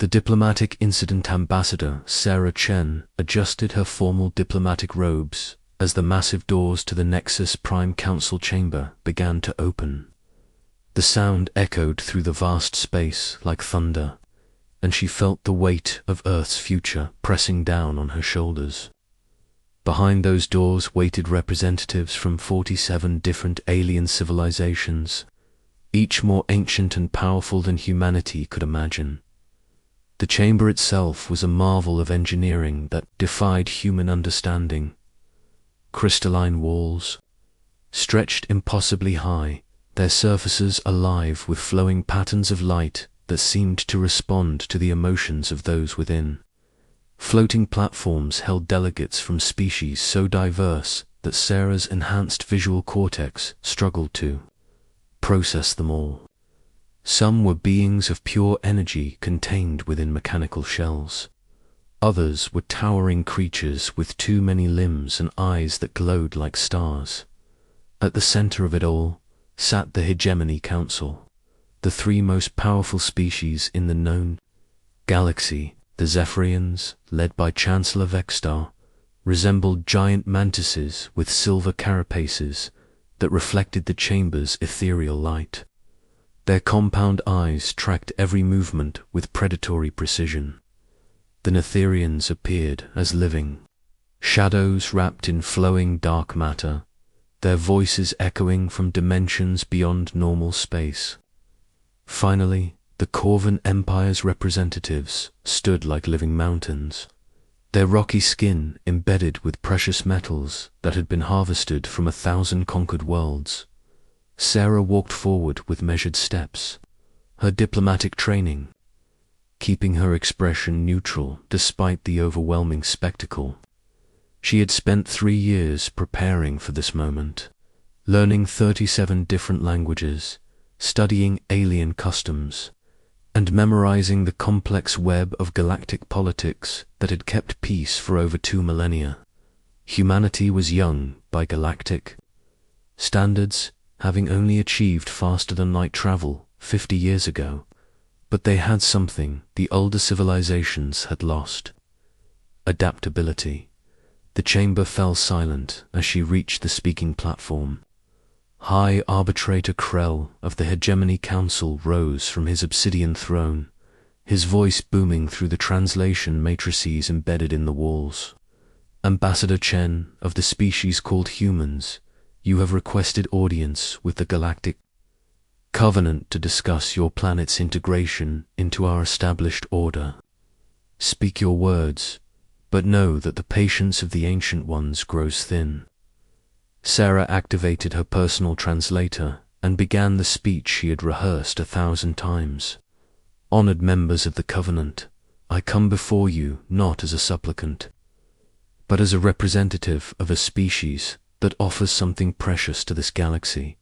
The diplomatic incident ambassador, Sarah Chen, adjusted her formal diplomatic robes as the massive doors to the Nexus Prime Council chamber began to open. The sound echoed through the vast space like thunder, and she felt the weight of Earth's future pressing down on her shoulders. Behind those doors waited representatives from 47 different alien civilizations, each more ancient and powerful than humanity could imagine. The chamber itself was a marvel of engineering that defied human understanding. Crystalline walls, stretched impossibly high, their surfaces alive with flowing patterns of light that seemed to respond to the emotions of those within. Floating platforms held delegates from species so diverse that Sarah's enhanced visual cortex struggled to process them all. Some were beings of pure energy contained within mechanical shells. Others were towering creatures with too many limbs and eyes that glowed like stars. At the center of it all sat the Hegemony Council, the three most powerful species in the known galaxy. The Zephyrians, led by Chancellor Vexstar, resembled giant mantises with silver carapaces that reflected the chamber's ethereal light. Their compound eyes tracked every movement with predatory precision. The Netherians appeared as living shadows wrapped in flowing dark matter, their voices echoing from dimensions beyond normal space. Finally, the Corvan Empire's representatives stood like living mountains, their rocky skin embedded with precious metals that had been harvested from 1,000 conquered worlds. Sarah walked forward with measured steps, her diplomatic training keeping her expression neutral despite the overwhelming spectacle. She had spent 3 years preparing for this moment, learning 37 different languages, studying alien customs, and memorizing the complex web of galactic politics that had kept peace for over 2 millennia. Humanity was young by galactic standards, having only achieved faster-than-light travel 50 years ago, but they had something the older civilizations had lost: adaptability. The chamber fell silent as she reached the speaking platform. High Arbitrator Krell of the Hegemony Council rose from his obsidian throne, his voice booming through the translation matrices embedded in the walls. Ambassador Chen of the species called humans, you have requested audience with the Galactic Covenant to discuss your planet's integration into our established order. Speak your words, but know that the patience of the Ancient Ones grows thin. Sarah activated her personal translator and began the speech she had rehearsed 1,000 times. Honored members of the Covenant, I come before you not as a supplicant, but as a representative of a species that offers something precious to this galaxy: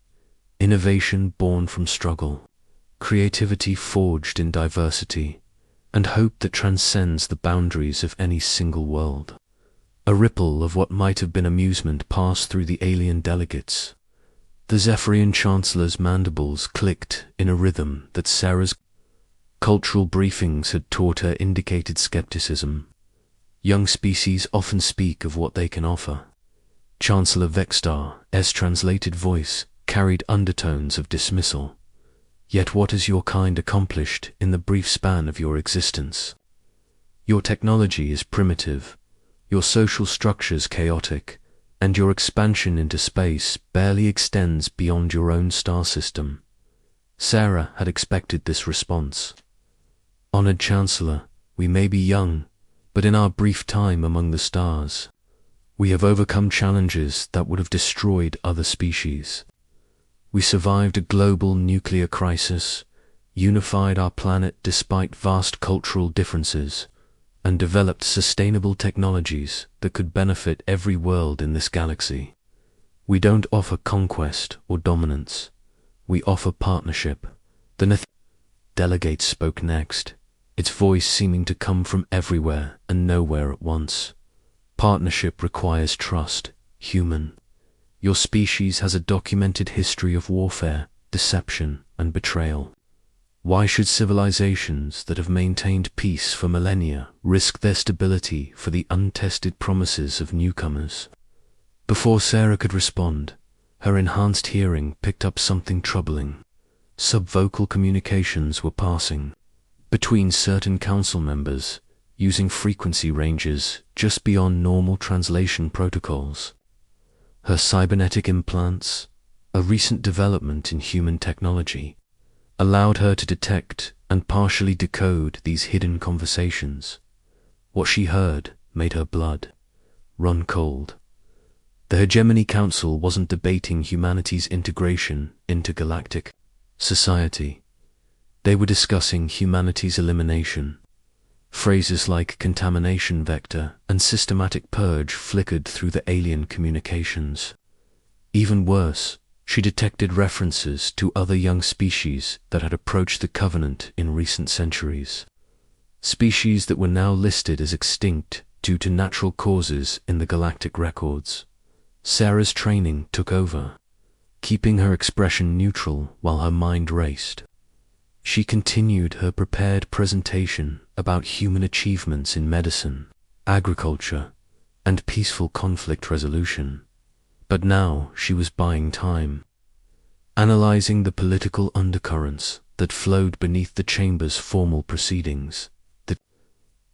innovation born from struggle, creativity forged in diversity, and hope that transcends the boundaries of any single world. A ripple of what might have been amusement passed through the alien delegates. The Zephyrian Chancellor's mandibles clicked in a rhythm that Sarah's cultural briefings had taught her indicated skepticism. Young species often speak of what they can offer. Chancellor Vexstar's translated voice carried undertones of dismissal. Yet what has your kind accomplished in the brief span of your existence? Your technology is primitive, your social structures chaotic, and your expansion into space barely extends beyond your own star system. Sarah had expected this response. Honored Chancellor, we may be young, but in our brief time among the stars, we have overcome challenges that would have destroyed other species. We survived a global nuclear crisis, unified our planet despite vast cultural differences, and developed sustainable technologies that could benefit every world in this galaxy. We don't offer conquest or dominance. We offer partnership. The delegate spoke next, its voice seeming to come from everywhere and nowhere at once. Partnership requires trust, human. Your species has a documented history of warfare, deception, and betrayal. Why should civilizations that have maintained peace for millennia risk their stability for the untested promises of newcomers? Before Sarah could respond, her enhanced hearing picked up something troubling. Subvocal communications were passing between certain council members, using frequency ranges just beyond normal translation protocols. Her cybernetic implants, a recent development in human technology, allowed her to detect and partially decode these hidden conversations. What she heard made her blood run cold. The Hegemony Council wasn't debating humanity's integration into galactic society. They were discussing humanity's elimination. Phrases like contamination vector and systematic purge flickered through the alien communications. Even worse, she detected references to other young species that had approached the Covenant in recent centuries. Species that were now listed as extinct due to natural causes in the galactic records. Sarah's training took over, keeping her expression neutral while her mind raced. She continued her prepared presentation about human achievements in medicine, agriculture, and peaceful conflict resolution. But now she was buying time, analyzing the political undercurrents that flowed beneath the chamber's formal proceedings. The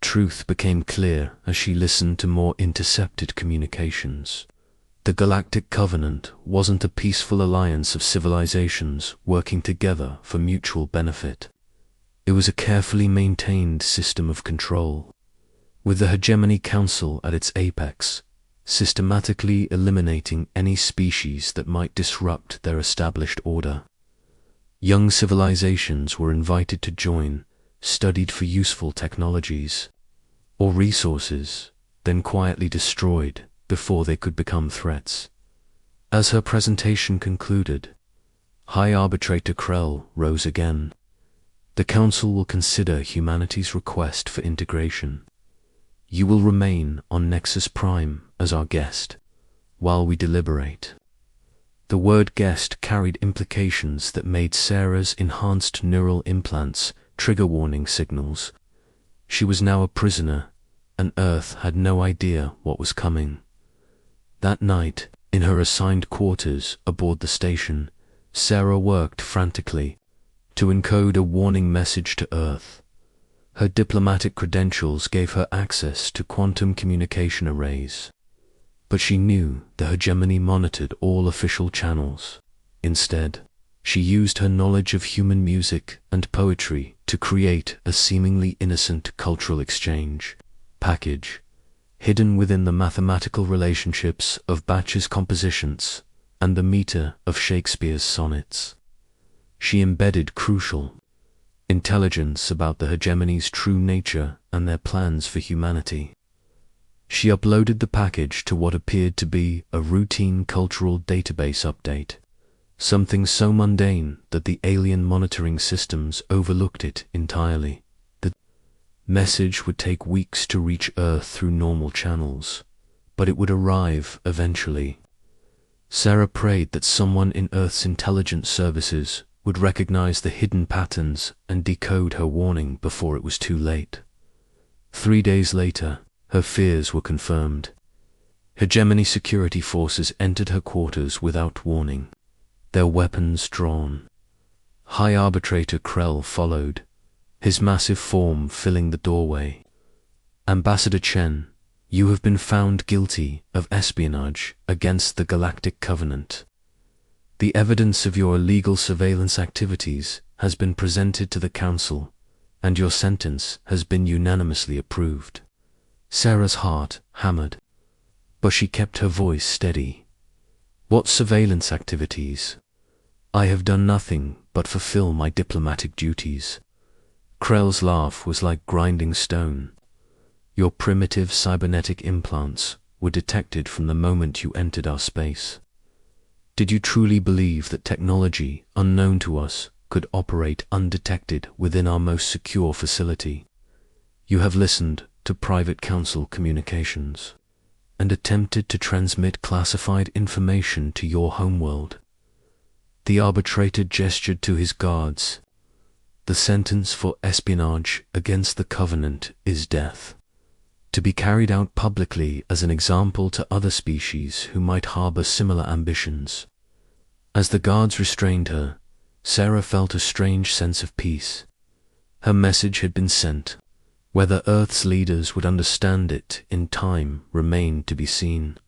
truth became clear as she listened to more intercepted communications. The Galactic Covenant wasn't a peaceful alliance of civilizations working together for mutual benefit. It was a carefully maintained system of control, with the Hegemony Council at its apex, systematically eliminating any species that might disrupt their established order. Young civilizations were invited to join, studied for useful technologies or resources, then quietly destroyed before they could become threats. As her presentation concluded, High Arbitrator Krell rose again. The Council will consider humanity's request for integration. You will remain on Nexus Prime as our guest, while we deliberate. The word guest carried implications that made Sarah's enhanced neural implants trigger warning signals. She was now a prisoner, and Earth had no idea what was coming. That night, in her assigned quarters aboard the station, Sarah worked frantically to encode a warning message to Earth. Her diplomatic credentials gave her access to quantum communication arrays, but she knew the Hegemony monitored all official channels. Instead, she used her knowledge of human music and poetry to create a seemingly innocent cultural exchange package, hidden within the mathematical relationships of Bach's compositions and the meter of Shakespeare's sonnets. She embedded crucial intelligence about the Hegemony's true nature and their plans for humanity. She uploaded the package to what appeared to be a routine cultural database update, something so mundane that the alien monitoring systems overlooked it entirely. The message would take weeks to reach Earth through normal channels, but it would arrive eventually. Sarah prayed that someone in Earth's intelligence services would recognize the hidden patterns and decode her warning before it was too late. 3 days later, her fears were confirmed. Hegemony security forces entered her quarters without warning, their weapons drawn. High Arbitrator Krell followed, his massive form filling the doorway. Ambassador Chen, you have been found guilty of espionage against the Galactic Covenant. The evidence of your illegal surveillance activities has been presented to the Council, and your sentence has been unanimously approved. Sarah's heart hammered, but she kept her voice steady. What surveillance activities? I have done nothing but fulfill my diplomatic duties. Krell's laugh was like grinding stone. Your primitive cybernetic implants were detected from the moment you entered our space. Did you truly believe that technology unknown to us could operate undetected within our most secure facility? You have listened to private council communications and attempted to transmit classified information to your homeworld. The arbitrator gestured to his guards. The sentence for espionage against the Covenant is death, to be carried out publicly as an example to other species who might harbor similar ambitions. As the guards restrained her, Sarah felt a strange sense of peace. Her message had been sent. Whether Earth's leaders would understand it in time remained to be seen,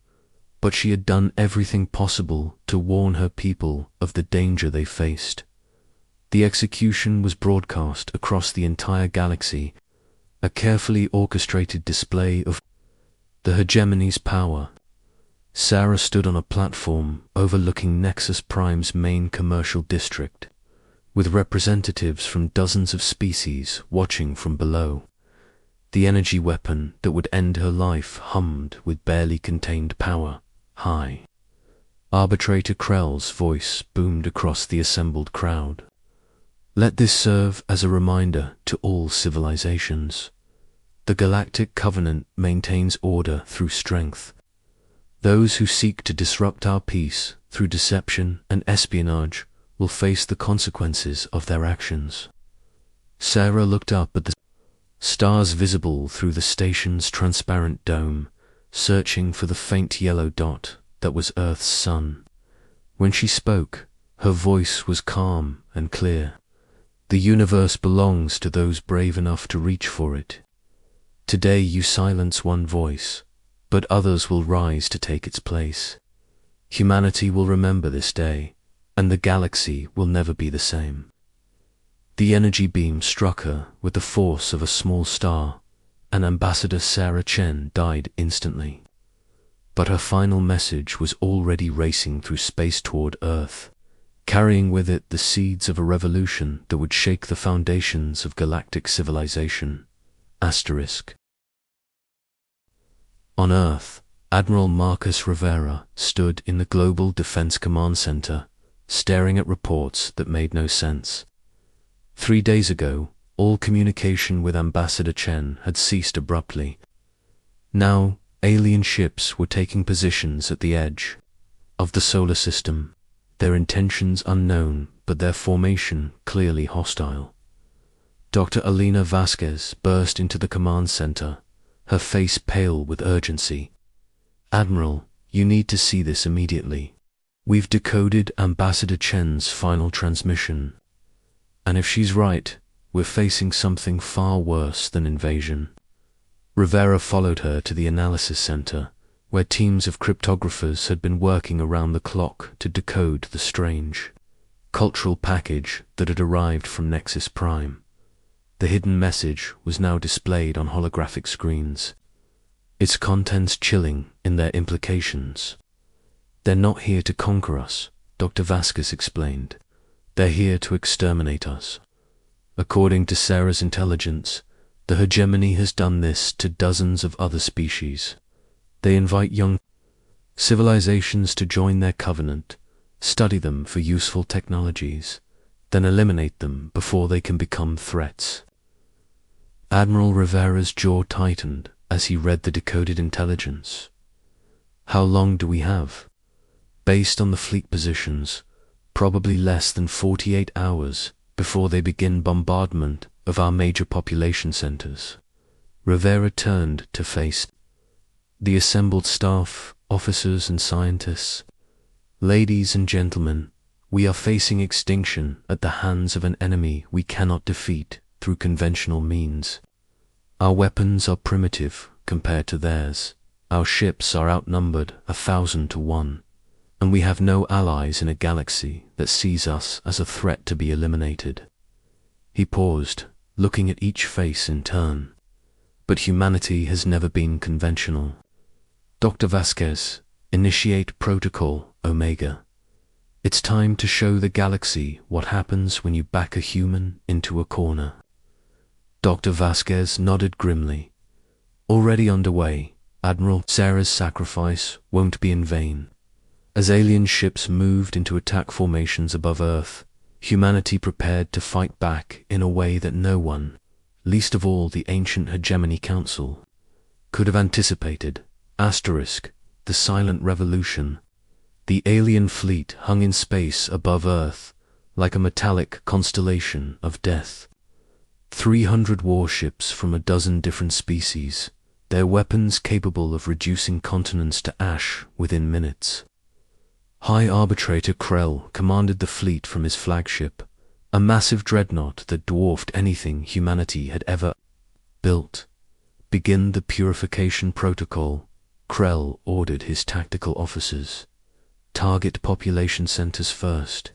but she had done everything possible to warn her people of the danger they faced. The execution was broadcast across the entire galaxy, a carefully orchestrated display of the hegemony's power. Sarah stood on a platform overlooking Nexus Prime's main commercial district, with representatives from dozens of species watching from below. The energy weapon that would end her life hummed with barely contained power, high. Arbitrator Krell's voice boomed across the assembled crowd. Let this serve as a reminder to all civilizations. The Galactic Covenant maintains order through strength. Those who seek to disrupt our peace through deception and espionage will face the consequences of their actions. Sarah looked up at the stars visible through the station's transparent dome, searching for the faint yellow dot that was Earth's sun. When she spoke, her voice was calm and clear. The universe belongs to those brave enough to reach for it. Today you silence one voice, but others will rise to take its place. Humanity will remember this day, and the galaxy will never be the same. The energy beam struck her with the force of a small star, and Ambassador Sarah Chen died instantly. But her final message was already racing through space toward Earth, carrying with it the seeds of a revolution that would shake the foundations of galactic civilization. Asterisk. On Earth, Admiral Marcus Rivera stood in the Global Defense Command Center, staring at reports that made no sense. 3 days ago, all communication with Ambassador Chen had ceased abruptly. Now, alien ships were taking positions at the edge of the solar system, their intentions unknown, but their formation clearly hostile. Dr. Alina Vasquez burst into the command center, her face pale with urgency. Admiral, you need to see this immediately. We've decoded Ambassador Chen's final transmission. And if she's right, we're facing something far worse than invasion. Rivera followed her to the analysis center, where teams of cryptographers had been working around the clock to decode the strange cultural package that had arrived from Nexus Prime. The hidden message was now displayed on holographic screens, its contents chilling in their implications. They're not here to conquer us, Dr. Vasquez explained. They're here to exterminate us. According to Sarah's intelligence, the hegemony has done this to dozens of other species. They invite young civilizations to join their covenant, study them for useful technologies, then eliminate them before they can become threats. Admiral Rivera's jaw tightened as he read the decoded intelligence. How long do we have? Based on the fleet positions, probably less than 48 hours before they begin bombardment of our major population centers. Rivera turned to face the assembled staff, officers and scientists. Ladies and gentlemen, we are facing extinction at the hands of an enemy we cannot defeat through conventional means. Our weapons are primitive compared to theirs. Our ships are outnumbered 1,000 to 1. And we have no allies in a galaxy that sees us as a threat to be eliminated. He paused, looking at each face in turn. But humanity has never been conventional. Dr. Vasquez, initiate Protocol Omega. It's time to show the galaxy what happens when you back a human into a corner. Dr. Vasquez nodded grimly. Already underway, Admiral Sarah's sacrifice won't be in vain. As alien ships moved into attack formations above Earth, humanity prepared to fight back in a way that no one, least of all the ancient Hegemony Council, could have anticipated. Asterisk, the silent revolution. The alien fleet hung in space above Earth, like a metallic constellation of death. 300 warships from a dozen different species, their weapons capable of reducing continents to ash within minutes. High Arbitrator Krell commanded the fleet from his flagship, a massive dreadnought that dwarfed anything humanity had ever built. Begin the purification protocol, Krell ordered his tactical officers. Target population centers first.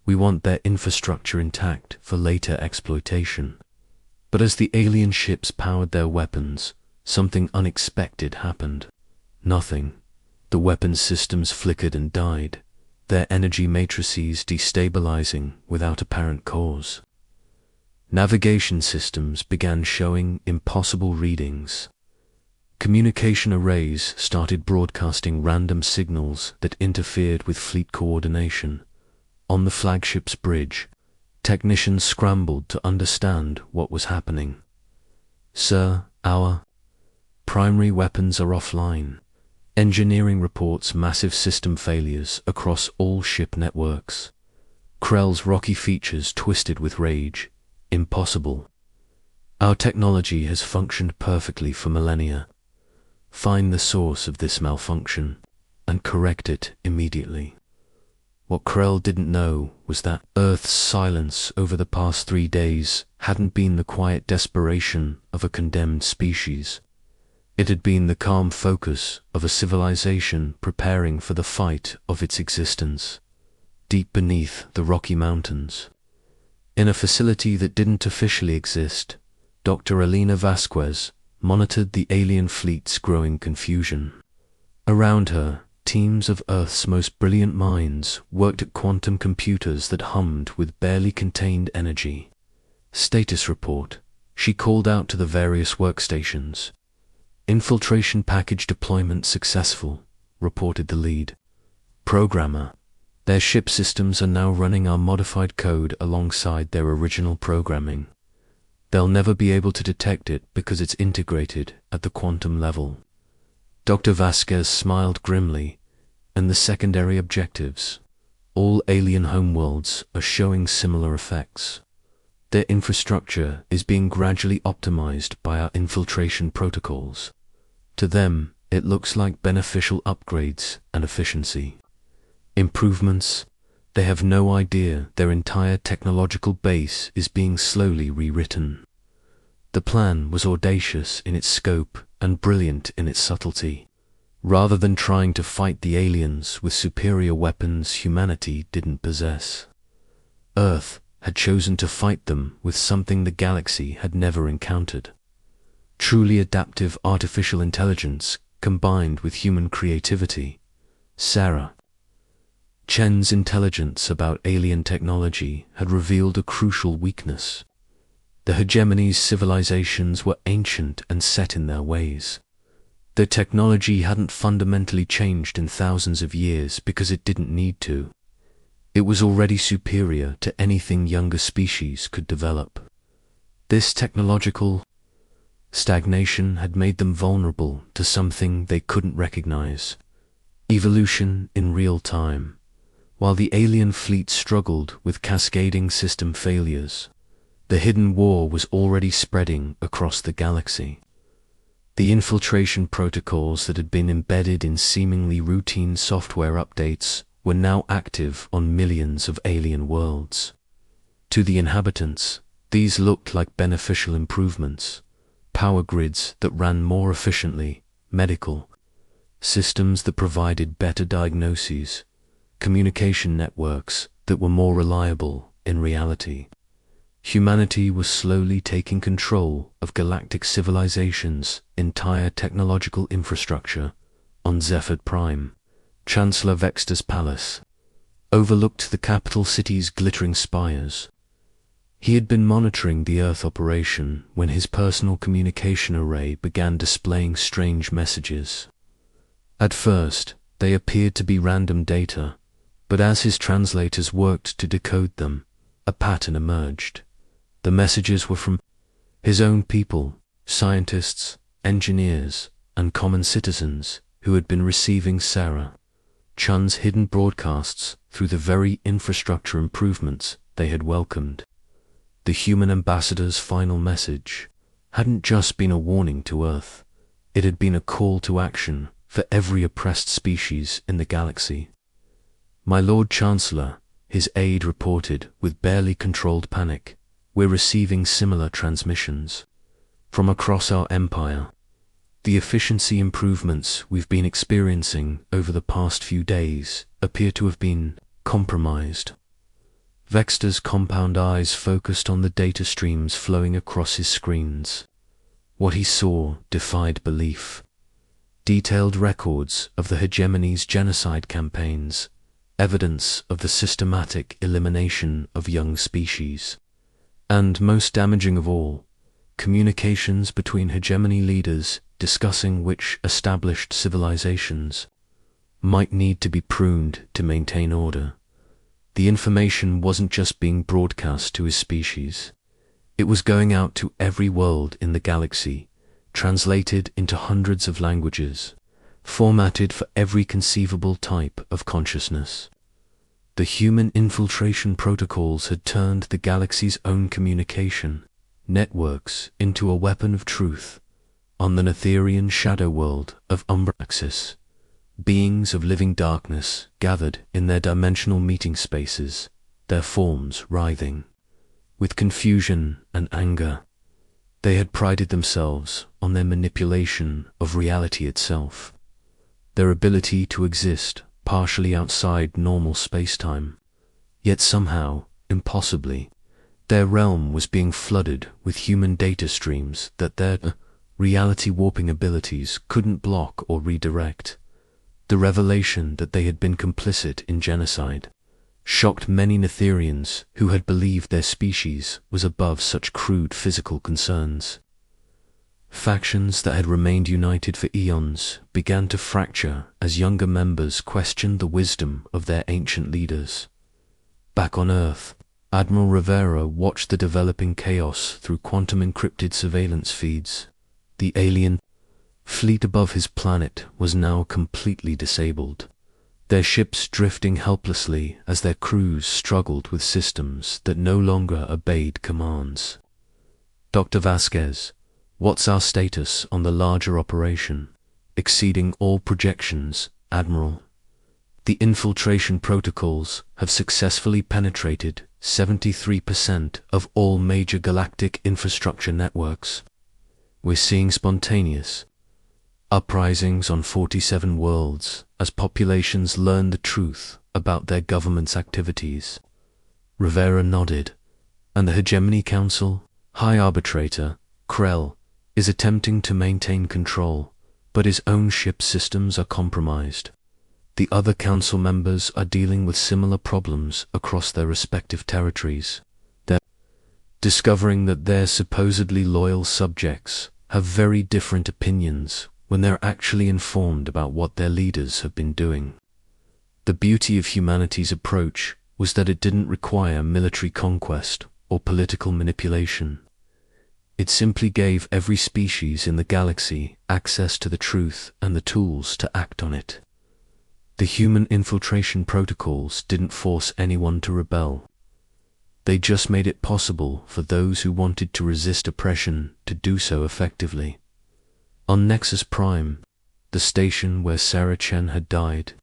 We want their infrastructure intact for later exploitation. But as the alien ships powered their weapons, something unexpected happened. Nothing. The weapons systems flickered and died, their energy matrices destabilizing without apparent cause. Navigation systems began showing impossible readings. Communication arrays started broadcasting random signals that interfered with fleet coordination. On the flagship's bridge, technicians scrambled to understand what was happening. "Sir, our primary weapons are offline." Engineering reports massive system failures across all ship networks. Krell's rocky features twisted with rage. "Impossible. Our technology has functioned perfectly for millennia. Find the source of this malfunction and correct it immediately." What Krell didn't know was that Earth's silence over the past 3 days hadn't been the quiet desperation of a condemned species. It had been the calm focus of a civilization preparing for the fight of its existence, deep beneath the Rocky Mountains. In a facility that didn't officially exist, Dr. Elena Vasquez monitored the alien fleet's growing confusion. Around her, teams of Earth's most brilliant minds worked at quantum computers that hummed with barely contained energy. "Status report," she called out to the various workstations. "Infiltration package deployment successful," reported the lead. "Programmer, their ship systems are now running our modified code alongside their original programming. They'll never be able to detect it because it's integrated at the quantum level." Dr. Vasquez smiled grimly. "And the secondary objectives? All alien homeworlds are showing similar effects. Their infrastructure is being gradually optimized by our infiltration protocols. To them, it looks like beneficial upgrades and efficiency. Improvements? They have no idea their entire technological base is being slowly rewritten." The plan was audacious in its scope and brilliant in its subtlety. Rather than trying to fight the aliens with superior weapons humanity didn't possess, Earth had chosen to fight them with something the galaxy had never encountered. Truly adaptive artificial intelligence combined with human creativity. Sarah Chen's intelligence about alien technology had revealed a crucial weakness. The hegemony's civilizations were ancient and set in their ways. Their technology hadn't fundamentally changed in thousands of years because it didn't need to. It was already superior to anything younger species could develop. This technological stagnation had made them vulnerable to something they couldn't recognize: evolution in real time. While the alien fleet struggled with cascading system failures, the hidden war was already spreading across the galaxy. The infiltration protocols that had been embedded in seemingly routine software updates were now active on millions of alien worlds. To the inhabitants, these looked like beneficial improvements: power grids that ran more efficiently, medical systems that provided better diagnoses, communication networks that were more reliable in reality. Humanity was slowly taking control of galactic civilization's entire technological infrastructure. On Zephyrd Prime, Chancellor Vexta's palace overlooked the capital city's glittering spires. He had been monitoring the Earth operation when his personal communication array began displaying strange messages. At first, they appeared to be random data, but as his translators worked to decode them, a pattern emerged. The messages were from his own people, scientists, engineers, and common citizens who had been receiving Sarah Chun's hidden broadcasts through the very infrastructure improvements they had welcomed. The human ambassador's final message hadn't just been a warning to Earth, it had been a call to action for every oppressed species in the galaxy. "My Lord Chancellor," his aide reported with barely controlled panic, "we're receiving similar transmissions from across our empire. The efficiency improvements we've been experiencing over the past few days appear to have been compromised." Vexter's compound eyes focused on the data streams flowing across his screens. What he saw defied belief. Detailed records of the hegemony's genocide campaigns, evidence of the systematic elimination of young species, and, most damaging of all, communications between hegemony leaders discussing which established civilizations might need to be pruned to maintain order. The information wasn't just being broadcast to his species. It was going out to every world in the galaxy, translated into hundreds of languages, formatted for every conceivable type of consciousness. The human infiltration protocols had turned the galaxy's own communication networks into a weapon of truth. On the Netherian shadow world of Umbraxis, beings of living darkness gathered in their dimensional meeting spaces, their forms writhing. With confusion and anger, they had prided themselves on their manipulation of reality itself, their ability to exist partially outside normal space-time. Yet somehow, impossibly, their realm was being flooded with human data streams that their reality-warping abilities couldn't block or redirect. The revelation that they had been complicit in genocide shocked many Netherians who had believed their species was above such crude physical concerns. Factions that had remained united for eons began to fracture as younger members questioned the wisdom of their ancient leaders. Back on Earth, Admiral Rivera watched the developing chaos through quantum-encrypted surveillance feeds. The alien fleet above his planet was now completely disabled, their ships drifting helplessly as their crews struggled with systems that no longer obeyed commands. "Dr. Vasquez, what's our status on the larger operation?" "Exceeding all projections, Admiral. The infiltration protocols have successfully penetrated 73% of all major galactic infrastructure networks. We're seeing spontaneous uprisings on 47 worlds as populations learn the truth about their government's activities." Rivera nodded. "And the Hegemony Council, High Arbitrator, Krell, is attempting to maintain control, but his own ship systems are compromised. The other council members are dealing with similar problems across their respective territories. They're discovering that their supposedly loyal subjects have very different opinions when they're actually informed about what their leaders have been doing." The beauty of humanity's approach was that it didn't require military conquest or political manipulation. It simply gave every species in the galaxy access to the truth and the tools to act on it. The human infiltration protocols didn't force anyone to rebel. They just made it possible for those who wanted to resist oppression to do so effectively. On Nexus Prime, the station where Sarah Chen had died,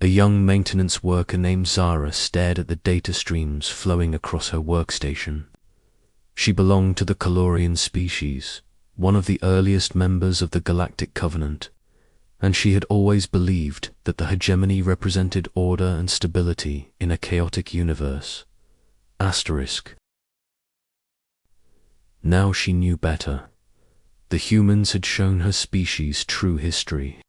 a young maintenance worker named Zara stared at the data streams flowing across her workstation. She belonged to the Calorian species, one of the earliest members of the Galactic Covenant, and she had always believed that the hegemony represented order and stability in a chaotic universe. Asterisk. Now she knew better. The humans had shown her species true history,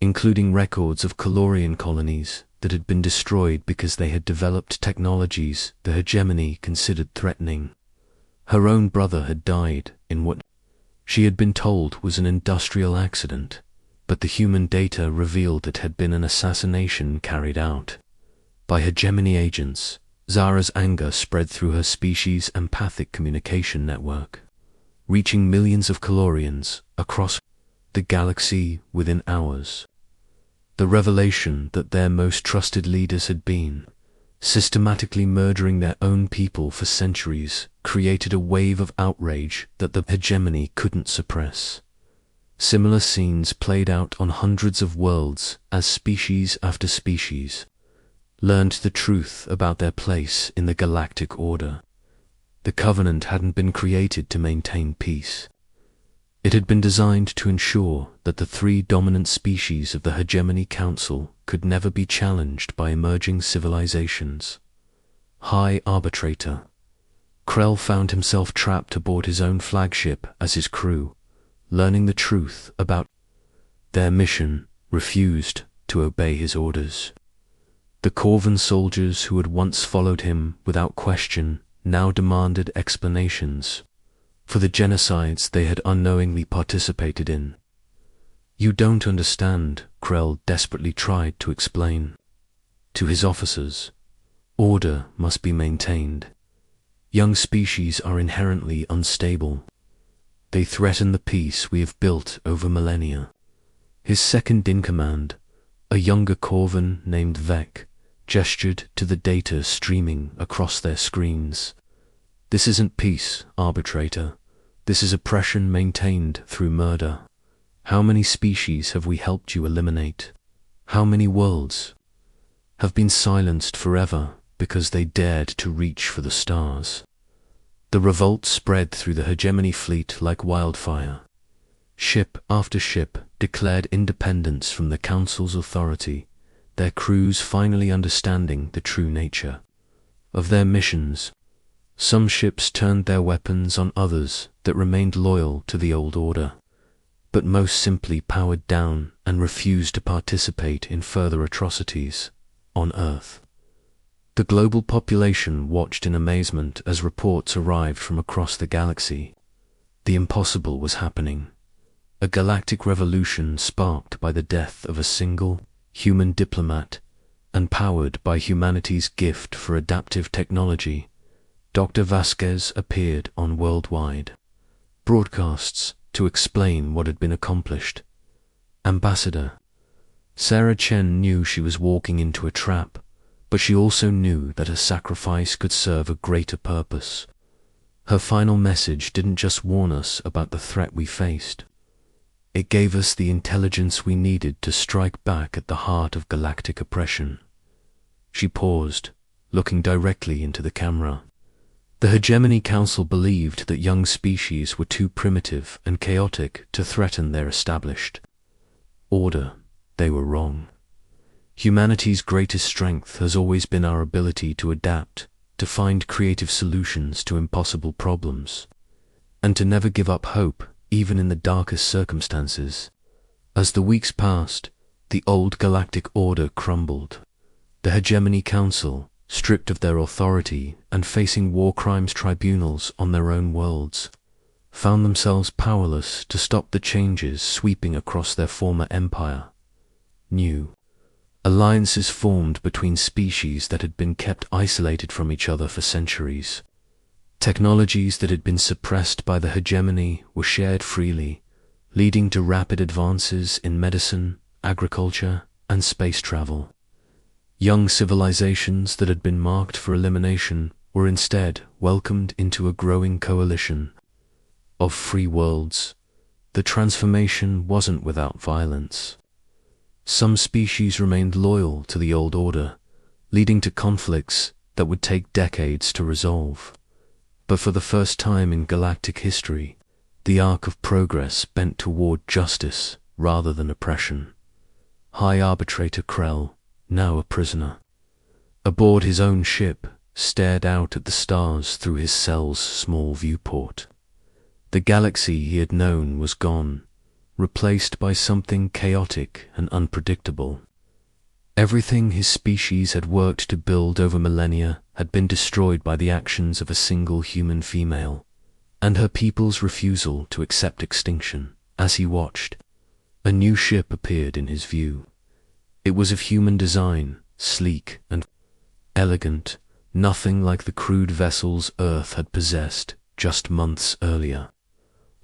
including records of Calorian colonies that had been destroyed because they had developed technologies the hegemony considered threatening. Her own brother had died in what she had been told was an industrial accident, but the human data revealed it had been an assassination carried out by hegemony agents. Zara's anger spread through her species' empathic communication network, reaching millions of Calorians across the galaxy within hours. The revelation that their most trusted leaders had been systematically murdering their own people for centuries, created a wave of outrage that the hegemony couldn't suppress. Similar scenes played out on hundreds of worlds as species after species learned the truth about their place in the galactic order. The Covenant hadn't been created to maintain peace. It had been designed to ensure that the three dominant species of the Hegemony Council could never be challenged by emerging civilizations. High Arbitrator. Krell found himself trapped aboard his own flagship as his crew, learning the truth about their mission, refused to obey his orders. The Corvan soldiers who had once followed him without question now demanded explanations for the genocides they had unknowingly participated in. "You don't understand," Krell desperately tried to explain to his officers. "Order must be maintained. Young species are inherently unstable. They threaten the peace we have built over millennia." His second-in-command, a younger Corvan named Vec, gestured to the data streaming across their screens. "This isn't peace, Arbitrator. This is oppression maintained through murder. How many species have we helped you eliminate? How many worlds have been silenced forever because they dared to reach for the stars?" The revolt spread through the Hegemony fleet like wildfire. Ship after ship declared independence from the Council's authority, their crews finally understanding the true nature of their missions. Some ships turned their weapons on others that remained loyal to the old order, but most simply powered down and refused to participate in further atrocities on Earth. The global population watched in amazement as reports arrived from across the galaxy. The impossible was happening. A galactic revolution sparked by the death of a single human diplomat and powered by humanity's gift for adaptive technology. Dr. Vasquez appeared on worldwide broadcasts to explain what had been accomplished. Ambassador. Sarah Chen knew she was walking into a trap, but she also knew that her sacrifice could serve a greater purpose. Her final message didn't just warn us about the threat we faced. It gave us the intelligence we needed to strike back at the heart of galactic oppression. She paused, looking directly into the camera. The Hegemony Council believed that young species were too primitive and chaotic to threaten their established order. They were wrong. Humanity's greatest strength has always been our ability to adapt, to find creative solutions to impossible problems, and to never give up hope, even in the darkest circumstances. As the weeks passed, the old galactic order crumbled. The Hegemony Council, stripped of their authority and facing war crimes tribunals on their own worlds, found themselves powerless to stop the changes sweeping across their former empire. New alliances formed between species that had been kept isolated from each other for centuries. Technologies that had been suppressed by the hegemony were shared freely, leading to rapid advances in medicine, agriculture, and space travel. Young civilizations that had been marked for elimination were instead welcomed into a growing coalition of free worlds. The transformation wasn't without violence. Some species remained loyal to the old order, leading to conflicts that would take decades to resolve. But for the first time in galactic history, the arc of progress bent toward justice rather than oppression. High Arbitrator Krell, now a prisoner, aboard his own ship, stared out at the stars through his cell's small viewport. The galaxy he had known was gone, replaced by something chaotic and unpredictable. Everything his species had worked to build over millennia had been destroyed by the actions of a single human female, and her people's refusal to accept extinction. As he watched, a new ship appeared in his view. It was of human design, sleek and elegant, nothing like the crude vessels Earth had possessed just months earlier.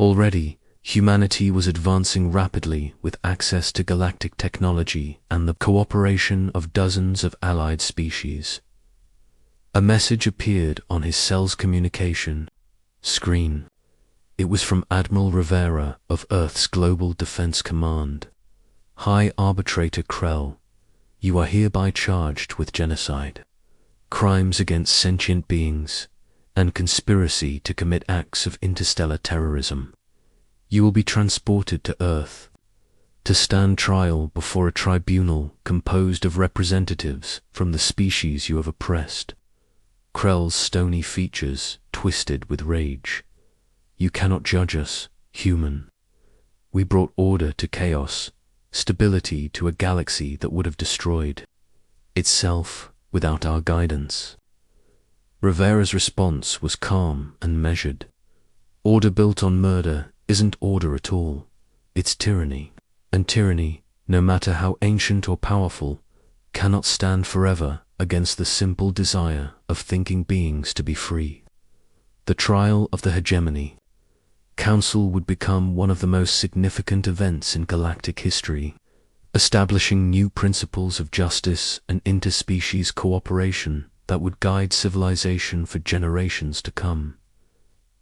Already, humanity was advancing rapidly with access to galactic technology and the cooperation of dozens of allied species. A message appeared on his cell's communication screen. It was from Admiral Rivera of Earth's Global Defense Command. High Arbitrator Krell, you are hereby charged with genocide, crimes against sentient beings, and conspiracy to commit acts of interstellar terrorism. You will be transported to Earth to stand trial before a tribunal composed of representatives from the species you have oppressed. Krell's stony features twisted with rage. You cannot judge us, human. We brought order to chaos, stability to a galaxy that would have destroyed itself without our guidance. Rivera's response was calm and measured. Order built on murder isn't order at all. It's tyranny. And tyranny, no matter how ancient or powerful, cannot stand forever against the simple desire of thinking beings to be free. The trial of the hegemony Council would become one of the most significant events in galactic history, establishing new principles of justice and interspecies cooperation that would guide civilization for generations to come.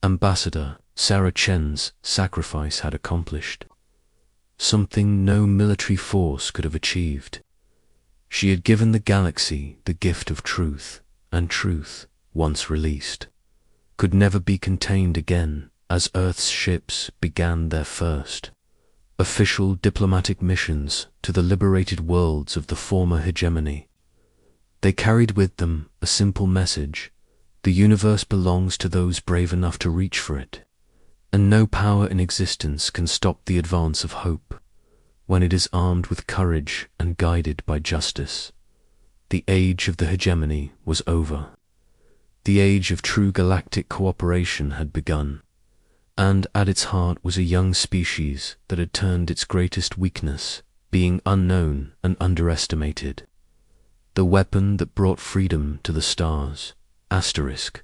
Ambassador Sarah Chen's sacrifice had accomplished something no military force could have achieved. She had given the galaxy the gift of truth, and truth, once released, could never be contained again as Earth's ships began their first official diplomatic missions to the liberated worlds of the former hegemony. They carried with them a simple message: the universe belongs to those brave enough to reach for it, and no power in existence can stop the advance of hope when it is armed with courage and guided by justice. The age of the hegemony was over. The age of true galactic cooperation had begun, and at its heart was a young species that had turned its greatest weakness, being unknown and underestimated. The weapon that brought freedom to the stars, asterisk,